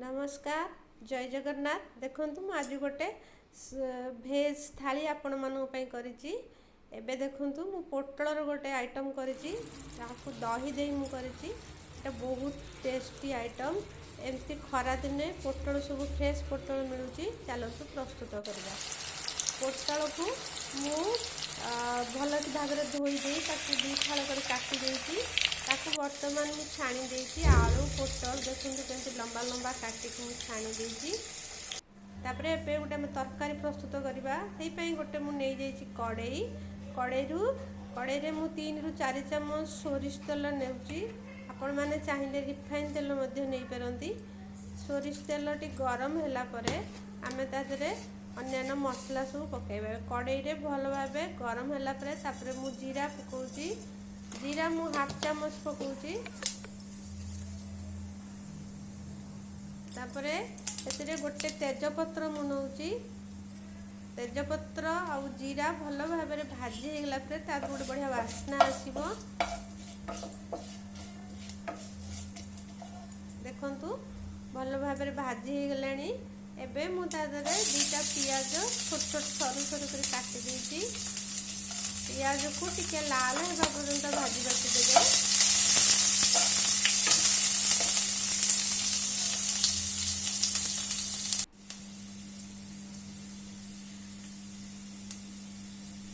नमस्कार जय जगन्नाथ। देखंतु मु आज गोटे भेज थाली आपण मानक पई करिछि। एबे देखंतु मु पोटलर गोटे आइटम करिछि, ताकू दही देई मु करिछि। एटा बहुत टेस्टी आइटम। एमती खरा दिने पोटल सब फ्रेश पोटल मिलुछि। चलंतु प्रस्तुत करबा। पोटल को मु भल भाव में धोई दे दी फाड़ कर काटी देती। ताकू वर्तमान मु छाणी देती। आलू पोटल देखते केमती लंबा लंबा काटिक मु छाणी देती। तापर ए गोटे तरकारी प्रस्तुत करवा गोटे मुझे कड़ई। कड़ई मु 3 ରୁ 4 चामच सोरिष तेल नेउची। आपण माने चाहिए रिफाइन तेल नहीं पारती। सोरिष तेल टी गरम होला परे आमे तादरे अन्य मसला सब पकेबा। कड़ई भल भाव गरम होला परे तापर मु जीरा पकाउची। जीरा मु हाफ चामच पकाउची। तापर एतिरे गोटे तेजपत्र मु नउची। तेजपत्र आउ जीरा भल भाव में भाजी होगला परे तार गोटे बढ़िया वासना आसीबो। देखंतु भल भाव में भाजी हो गलानी। एबे मु तादरे 2टा पियाज छोट छोट सरू सरू कर काटी देती। पियाज को टिके लाल होगा पर्यंत भाजी देवे।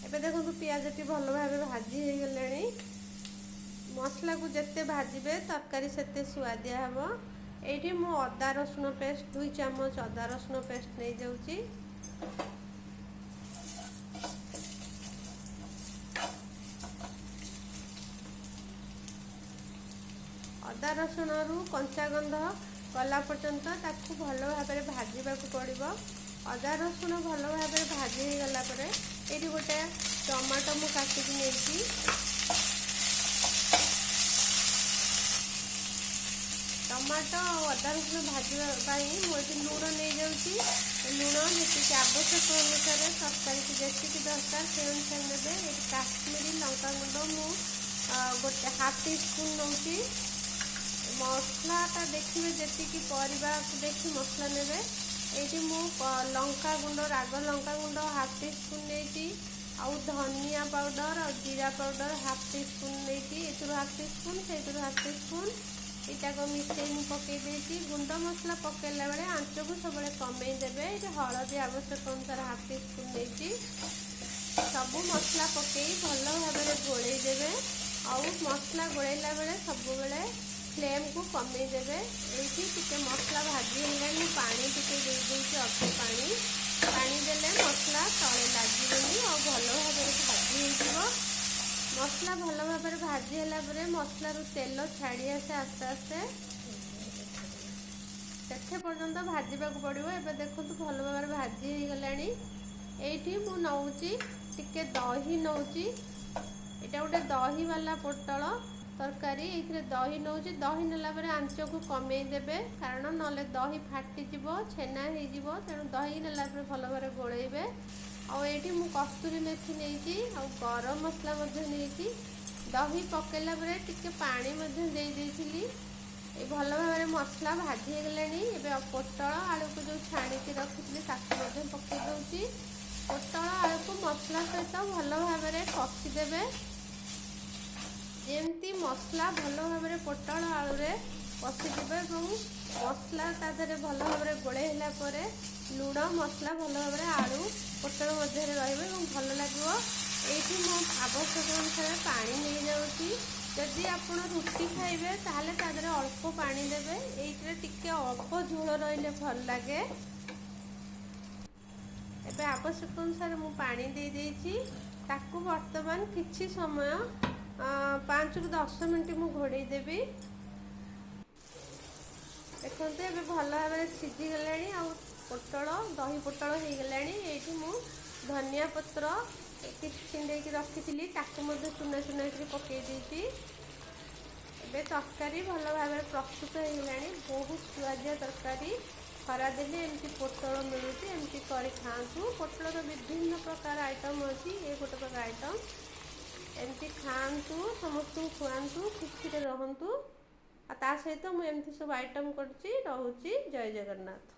एबे देखो पियाज टी भल भाव भाजी हो गलानी। मसला को जिते भाजबे तरकारी सेते सुआदिया हबो। एठी मु अदा रसुण पेस्ट 2 चामच अदा रसुण पेस्ट नहीं जाउची। अदा रसुण रु कंचा गंध गला पर्यंत ताकू भल भाव में भाजवा पड़ो। अदा रसुण भल भाव में भाजी हो गला परे एठी गोटे टमाटो मु काटिक नेची। टमाटो अदा रसुण भाजवाई मुझे लुण नहीं जाऊँगी। लुण जी आवश्यक अनुसार तरकारी की जी दरकार से अनुसार ने। काश्मीरी लंका गुंड मु गोटे हाफ टी स्पून नौची। मसलाटा देखिए जी परिवा को देखी मसला ने। ये मु लंका गुंड राग लंका गुंड हाफ टी स्पून नहीं। आउ धनिया पाउडर और जीरा पाउडर हाफ टी स्पून नहीं। हाफ टी स्पून से हाफ टी स्पून इटा को मिसई मु पकई देती। गुंड मसला पकेला बेले आंच को सब कमे देवे। ये हलदी आवश्यक अनुसार हाफ टी स्पून नहीं। सबू मसला पकई भल भाव में गोलई देवे। आउ मसला गोलैला बेले सब बेले फ्लेम को कमे देवे। ये मसला भाजी है पानी टिके दे देती। अल्प पानी देले मसला तले लगे और भल भाव में भाजी हो। मसला भल भाव में भाजी है मसला रू तेल छाड़ी आसे आस्ते आस्ते से पर्यंत भाजवा पड़ो। एवं देखो भल भाव में भाजी हो गला। ये मु नौची टिके दही नौची। यहाँ गोटे दही वाला पोटल तरकारी। ये दही नौची। दही नेला आंच को कमे देवे कारण ना दही फाटिज छेना हो। तेणु दही नेला भल भाव में गोलैबे। आठी मु कस्तूरी मेथी नहीं गरम मसला नहीं। दही पकेला टिके पानी देती। भल भाव में मसला भाजी हो गला। पोटल आलू को जो छाणी रखी पकई दूसरी। पोटल आलू को मसला सहित भल भाव में कषिदेवे। जमती मसला भल भाव में पोटल आलू कषिदेवे। मसला तादे भल भाव में गोलैला लुण मसला भल भाव में आलू पोटल मध्य भल लगे। ये आवश्यक अनुसार पानी नहीं जाऊँगी। जदि आप रुटी खाइबे ताहले तादरे अल्प पानी देवे। ये टिके अल्प झोल रहिले भल लगे। एबे आवश्यक अनुसार मु पानी दे देछि। ताकू वर्तमान किछि समय 5 ରୁ 10 मिनट मु घोड़े देवी। देखते ये भल भाव में सीझी गला। पोटल दही पोटल हो गला। ये मु धनिया पत्र छिंडे रखी चूना चूना पकई देती। एबे तरकारी भल भाव में प्रस्तुत हो गला। बहुत सुआदिया तरकारी। खरा दिने एमती पोटल मिलूँ एमती कर खातु। पोटल विभिन्न प्रकार आइटम अच्छी। ये गोटे प्रकार आइटम एमती खातु। समस्त खुआतु खुशी रहतु। ଆଉ ତା ସହିତ ମୁଁ ଏମିତି ସବୁ ଆଇଟମ୍ କରୁଛି। ରହୁଛି, ଜୟ ଜଗନ୍ନାଥ।